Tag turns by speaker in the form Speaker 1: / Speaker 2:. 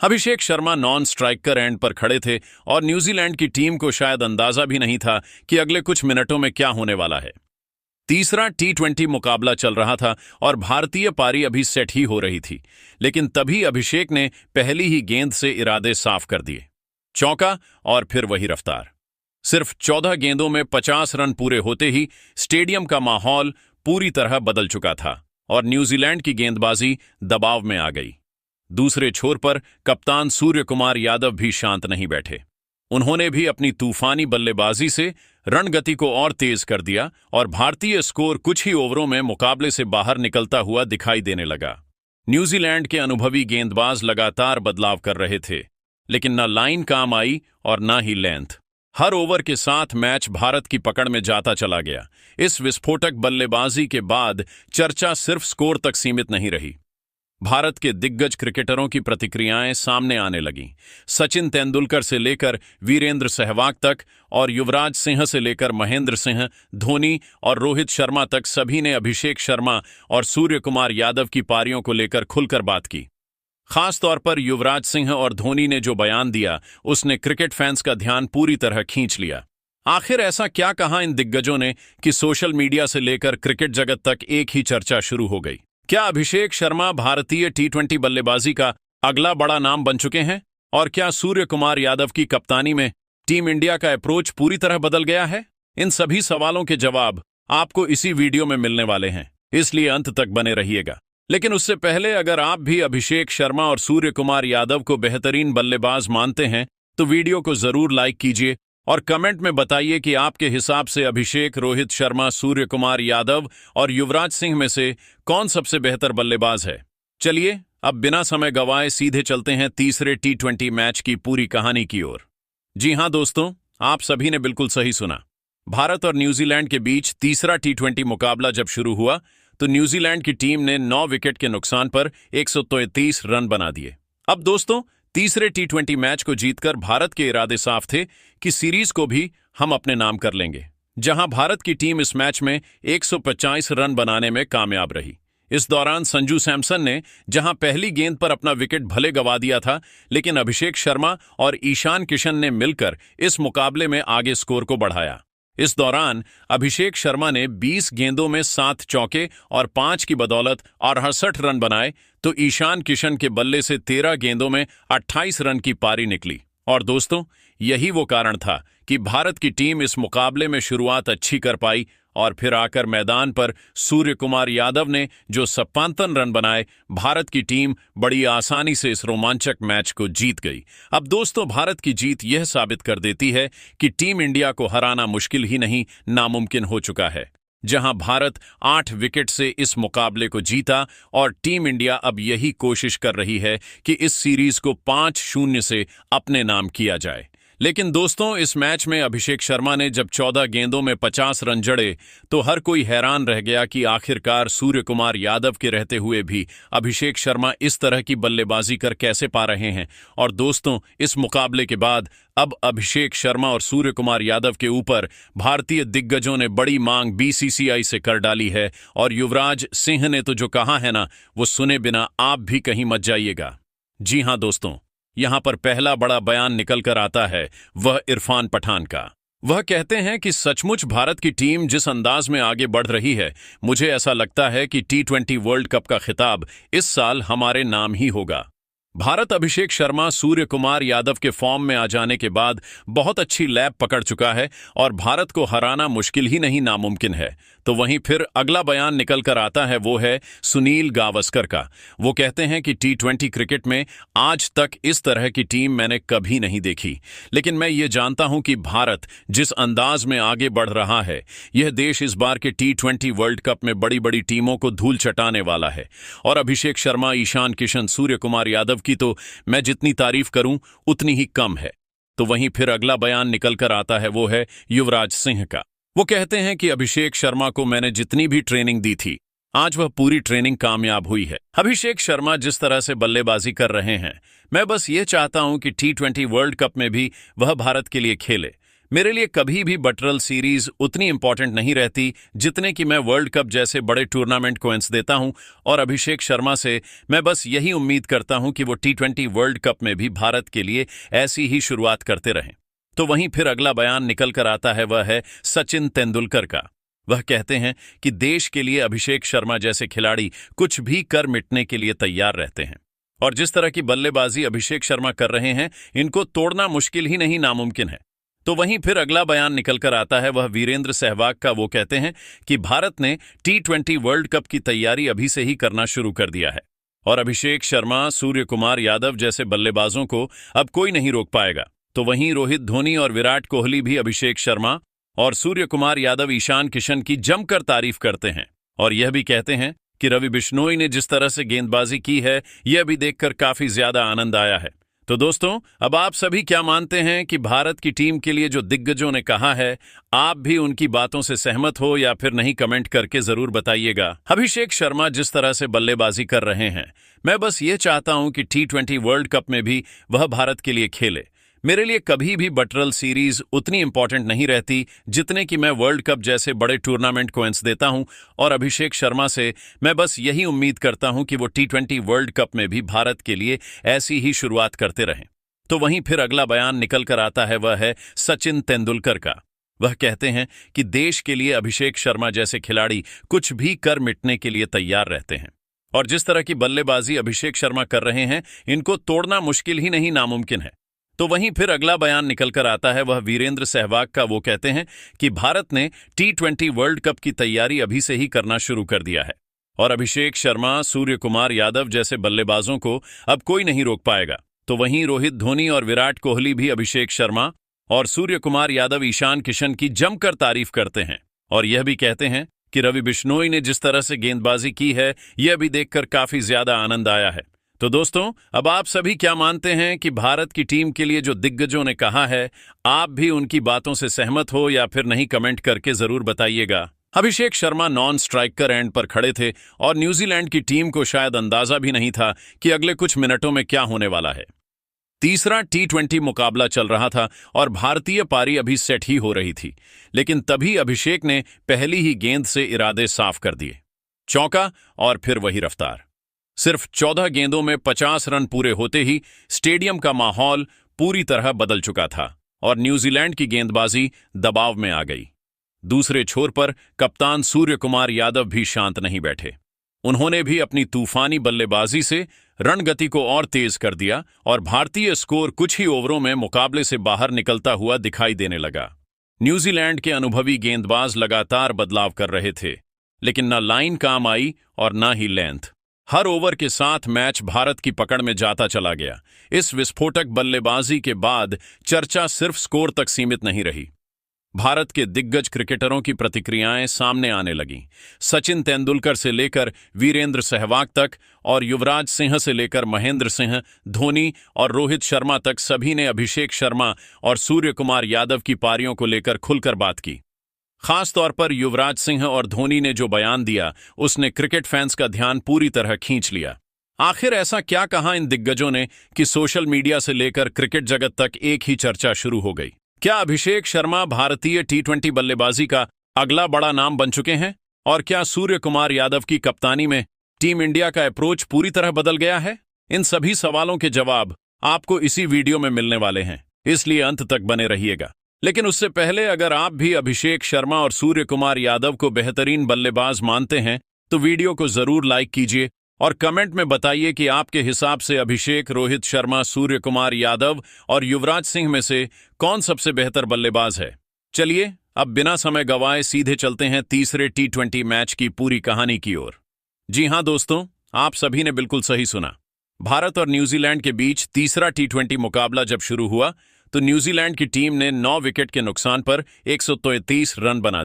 Speaker 1: Abhishek Sharma non striker end पर खड़े थे और न्यूजीलैंड की टीम को शायद अंदाजा भी नहीं था कि अगले कुछ मिनटों में क्या होने वाला है। तीसरा T20 मुकाबला चल रहा था और भारतीय पारी अभी सेट ही हो रही थी, लेकिन तभी अभिषेक ने पहली ही गेंद से इरादे साफ कर दिए। चौका और फिर वही रफ्तार। सिर्फ 14 गेंदों में 50 रन पूरे होते ही स्टेडियम का माहौल पूरी तरह बदल चुका था और न्यूजीलैंड की गेंदबाजी दबाव में आ गई। दूसरे छोर पर कप्तान सूर्य कुमार यादव भी शांत नहीं बैठे। उन्होंने भी अपनी तूफानी बल्लेबाजी से रणगति को और तेज कर दिया और भारतीय स्कोर कुछ ही ओवरों में मुकाबले से बाहर निकलता हुआ दिखाई देने लगा। न्यूजीलैंड के अनुभवी गेंदबाज लगातार बदलाव कर रहे थे, लेकिन न लाइन काम आई और न ही लेंथ। हर ओवर के साथ मैच भारत की पकड़ में जाता चला गया। इस विस्फोटक बल्लेबाजी के बाद चर्चा सिर्फ स्कोर तक सीमित नहीं रही। भारत के दिग्गज क्रिकेटरों की प्रतिक्रियाएं सामने आने लगीं। सचिन तेंदुलकर से लेकर वीरेंद्र सहवाग तक और युवराज सिंह से लेकर महेंद्र सिंह, धोनी और रोहित शर्मा तक सभी ने अभिषेक शर्मा और सूर्य कुमार यादव की पारियों को लेकर खुलकर बात की। खास तौर पर युवराज सिंह और धोनी ने जो बयान दिया, उसने क्रिकेट फैंस का ध्यान पूरी तरह खींच लिया। आखिर ऐसा क्या कहा इन दिग्गजों ने कि सोशल मीडिया से लेकर क्रिकेट जगत तक एक ही चर्चा शुरू हो गई। क्या अभिषेक शर्मा भारतीय T20 बल्लेबाजी का अगला बड़ा नाम बन चुके हैं? और क्या सूर्य कुमार यादव की कप्तानी में टीम इंडिया का अप्रोच पूरी तरह बदल गया है? इन सभी सवालों के जवाब आपको इसी वीडियो में मिलने वाले हैं, इसलिए अंत तक बने रहिएगा। लेकिन उससे पहले अगर आप भी अभिषेक शर्मा और सूर्य कुमार यादव को बेहतरीन बल्लेबाज मानते हैं तो वीडियो को जरूर लाइक कीजिए और कमेंट में बताइए कि आपके हिसाब से अभिषेक, रोहित शर्मा, सूर्य कुमार यादव और युवराज सिंह में से कौन सबसे बेहतर बल्लेबाज है। चलिए अब बिना समय गंवाए सीधे चलते हैं तीसरे T20 मैच की पूरी कहानी की ओर। जी हां दोस्तों, आप सभी ने बिल्कुल सही सुना। भारत और न्यूजीलैंड के बीच तीसरा T20 मुकाबला जब शुरू हुआ तो न्यूजीलैंड की टीम ने 9 विकेट के नुकसान पर 133 रन बना दिए। अब दोस्तों, तीसरे T20 मैच को जीतकर भारत के इरादे साफ थे कि सीरीज को भी हम अपने नाम कर लेंगे। जहां भारत की टीम इस मैच में 150 रन बनाने में कामयाब रही। इस दौरान संजू सैमसन ने जहां पहली गेंद पर अपना विकेट भले गंवा दिया था, लेकिन अभिषेक शर्मा और ईशान किशन ने मिलकर इस मुकाबले में आगे स्कोर को बढ़ाया। इस दौरान अभिषेक शर्मा ने 20 गेंदों में 7 चौके और 5 की बदौलत 68 रन बनाए, तो ईशान किशन के बल्ले से 13 गेंदों में 28 रन की पारी निकली। और दोस्तों, यही वो कारण था कि भारत की टीम इस मुकाबले में शुरुआत अच्छी कर पाई और फिर आकर मैदान पर सूर्य कुमार यादव ने जो 57 रन बनाए, भारत की टीम बड़ी आसानी से इस रोमांचक मैच को जीत गई। अब दोस्तों, भारत की जीत यह साबित कर देती है कि टीम इंडिया को हराना मुश्किल ही नहीं, नामुमकिन हो चुका है। जहां भारत 8 विकेट से इस मुकाबले को जीता और टीम इंडिया अब यही कोशिश कर रही है कि इस सीरीज को 5-0 से अपने नाम किया जाए। लेकिन दोस्तों, इस मैच में अभिषेक शर्मा ने जब 14 गेंदों में 50 रन जड़े तो हर कोई हैरान रह गया कि आखिरकार सूर्य कुमार यादव के रहते हुए भी अभिषेक शर्मा इस तरह की बल्लेबाजी कर कैसे पा रहे हैं। और दोस्तों, इस मुकाबले के बाद अब अभिषेक शर्मा और सूर्य कुमार यादव के ऊपर भारतीय दिग्गजों ने बड़ी मांग BCCI से कर डाली है और युवराज सिंह ने तो जो कहा है ना, वो सुने बिना आप भी कहीं मत जाइएगा। जी हां दोस्तों, यहां पर पहला बड़ा बयान निकल कर आता है, वह इरफान पठान का। वह कहते हैं कि सचमुच भारत की टीम जिस अंदाज में आगे बढ़ रही है, मुझे ऐसा लगता है कि T20 वर्ल्ड कप का खिताब इस साल हमारे नाम ही होगा। भारत अभिषेक शर्मा, सूर्य कुमार यादव के फॉर्म में आ जाने के बाद बहुत अच्छी लैब पकड़ चुका है और भारत को हराना मुश्किल ही नहीं, नामुमकिन है। तो वहीं फिर अगला बयान निकल कर आता है, वो है सुनील गावस्कर का। वो कहते हैं कि T20 क्रिकेट में आज तक इस तरह की टीम मैंने कभी नहीं देखी, लेकिन मैं ये जानता हूं कि भारत जिस अंदाज में आगे बढ़ रहा है, यह देश इस बार के T20 वर्ल्ड कप में बड़ी बड़ी टीमों को धूल चटाने वाला है। और अभिषेक शर्मा, ईशान किशन, सूर्य कुमार यादव की तो मैं जितनी तारीफ करूं उतनी ही कम है। तो वहीं फिर अगला बयान निकल कर आता है, वो है युवराज सिंह का। वो कहते हैं कि अभिषेक शर्मा को मैंने जितनी भी ट्रेनिंग दी थी, आज वह पूरी ट्रेनिंग कामयाब हुई है। अभिषेक शर्मा जिस तरह से बल्लेबाजी कर रहे हैं, मैं बस ये चाहता हूं कि T20 वर्ल्ड कप में भी वह भारत के लिए खेले। मेरे लिए कभी भी बटरल सीरीज उतनी इंपॉर्टेंट नहीं रहती जितने कि मैं वर्ल्ड कप जैसे बड़े टूर्नामेंट को एंस देता हूं, और अभिषेक शर्मा से मैं बस यही उम्मीद करता हूं कि वो T20 वर्ल्ड कप में भी भारत के लिए ऐसी ही शुरुआत करते रहें। तो वहीं फिर अगला बयान निकल कर आता है, वह है सचिन तेंदुलकर का। वह कहते हैं कि देश के लिए अभिषेक शर्मा जैसे खिलाड़ी कुछ भी कर मिटने के लिए तैयार रहते हैं, और जिस तरह की बल्लेबाजी अभिषेक शर्मा कर रहे हैं, इनको तोड़ना मुश्किल ही नहीं नामुमकिन है। तो वहीं फिर अगला बयान निकल कर आता है, वह वीरेंद्र सहवाग का। वो कहते हैं कि भारत ने T20 वर्ल्ड कप की तैयारी अभी से ही करना शुरू कर दिया है, और अभिषेक शर्मा, सूर्य कुमार यादव जैसे बल्लेबाजों को अब कोई नहीं रोक पाएगा। तो वहीं रोहित धोनी और विराट कोहली भी अभिषेक शर्मा और सूर्य कुमार यादव, ईशान किशन की जमकर तारीफ करते हैं, और यह भी कहते हैं कि रवि बिश्नोई ने जिस तरह से गेंदबाजी की है, यह भी देखकर काफी ज्यादा आनंद आया है। तो दोस्तों, अब आप सभी क्या मानते हैं कि भारत की टीम के लिए जो दिग्गजों ने कहा है, आप भी उनकी बातों से सहमत हो या फिर नहीं? कमेंट करके जरूर बताइएगा। अभिषेक शर्मा जिस तरह से बल्लेबाजी कर रहे हैं, मैं बस ये चाहता हूं कि T20 वर्ल्ड कप में भी वह भारत के लिए खेले। मेरे लिए कभी भी बटरल सीरीज उतनी इंपॉर्टेंट नहीं रहती जितने कि मैं वर्ल्ड कप जैसे बड़े टूर्नामेंट को एंस देता हूं, और अभिषेक शर्मा से मैं बस यही उम्मीद करता हूं कि वो T20 वर्ल्ड कप में भी भारत के लिए ऐसी ही शुरुआत करते रहें। तो वहीं फिर अगला बयान निकल कर आता है, वह है सचिन तेंदुलकर का। वह कहते हैं कि देश के लिए अभिषेक शर्मा जैसे खिलाड़ी कुछ भी कर मिटने के लिए तैयार रहते हैं, और जिस तरह की बल्लेबाजी अभिषेक शर्मा कर रहे हैं, इनको तोड़ना मुश्किल ही नहीं नामुमकिन है। तो वहीं फिर अगला बयान निकल कर आता है, वह वीरेंद्र सहवाग का। वो कहते हैं कि भारत ने T20 वर्ल्ड कप की तैयारी अभी से ही करना शुरू कर दिया है, और अभिषेक शर्मा, सूर्य कुमार यादव जैसे बल्लेबाजों को अब कोई नहीं रोक पाएगा। तो वहीं रोहित धोनी और विराट कोहली भी अभिषेक शर्मा और सूर्य कुमार यादव, ईशान किशन की जमकर तारीफ करते हैं, और यह भी कहते हैं कि रवि बिश्नोई ने जिस तरह से गेंदबाजी की है, यह भी देखकर काफी ज्यादा आनंद आया है। तो दोस्तों, अब आप सभी क्या मानते हैं कि भारत की टीम के लिए जो दिग्गजों ने कहा है, आप भी उनकी बातों से सहमत हो या फिर नहीं? कमेंट करके जरूर बताइएगा। Abhishek Sharma non striker end पर खड़े थे, और न्यूजीलैंड की टीम को शायद अंदाजा भी नहीं था कि अगले कुछ मिनटों में क्या होने वाला है। तीसरा T20 मुकाबला चल रहा था और भारतीय पारी अभी सेट ही हो रही थी, लेकिन तभी अभिषेक ने पहली ही गेंद से इरादे साफ कर दिए। चौका और फिर वही रफ्तार। सिर्फ 14 गेंदों में 50 रन पूरे होते ही स्टेडियम का माहौल पूरी तरह बदल चुका था, और न्यूजीलैंड की गेंदबाजी दबाव में आ गई। दूसरे छोर पर कप्तान सूर्य कुमार यादव भी शांत नहीं बैठे। उन्होंने भी अपनी तूफानी बल्लेबाजी से रणगति को और तेज कर दिया, और भारतीय स्कोर कुछ ही ओवरों में मुकाबले से बाहर निकलता हुआ दिखाई देने लगा। न्यूजीलैंड के अनुभवी गेंदबाज लगातार बदलाव कर रहे थे, लेकिन न लाइन काम आई और न ही लेंथ। हर ओवर के साथ मैच भारत की पकड़ में जाता चला गया। इस विस्फोटक बल्लेबाजी के बाद चर्चा सिर्फ स्कोर तक सीमित नहीं रही। भारत के दिग्गज क्रिकेटरों की प्रतिक्रियाएं सामने आने लगीं। सचिन तेंदुलकर से लेकर वीरेंद्र सहवाग तक, और युवराज सिंह से लेकर महेंद्र सिंह धोनी और रोहित शर्मा तक, सभी ने अभिषेक शर्मा और सूर्य कुमार यादव की पारियों को लेकर खुलकर बात की। खास तौर पर युवराज सिंह और धोनी ने जो बयान दिया, उसने क्रिकेट फैंस का ध्यान पूरी तरह खींच लिया। आखिर ऐसा क्या कहा इन दिग्गजों ने कि सोशल मीडिया से लेकर क्रिकेट जगत तक एक ही चर्चा शुरू हो गई? क्या अभिषेक शर्मा भारतीय T20 बल्लेबाजी का अगला बड़ा नाम बन चुके हैं? और क्या सूर्य कुमार यादव की कप्तानी में टीम इंडिया का अप्रोच पूरी तरह बदल गया है? इन सभी सवालों के जवाब आपको इसी वीडियो में मिलने वाले हैं, इसलिए अंत तक बने रहिएगा। लेकिन उससे पहले, अगर आप भी अभिषेक शर्मा और सूर्य कुमार यादव को बेहतरीन बल्लेबाज मानते हैं, तो वीडियो को जरूर लाइक कीजिए और कमेंट में बताइए कि आपके हिसाब से अभिषेक, रोहित शर्मा, सूर्य कुमार यादव और युवराज सिंह में से कौन सबसे बेहतर बल्लेबाज है। चलिए, अब बिना समय गंवाए सीधे चलते हैं तीसरे T20 मैच की पूरी कहानी की ओर। जी हां दोस्तों, आप सभी ने बिल्कुल सही सुना। भारत और न्यूजीलैंड के बीच तीसरा T20 मुकाबला जब शुरू हुआ, तो न्यूजीलैंड की टीम ने 9 विकेट के नुकसान पर 133 रन बना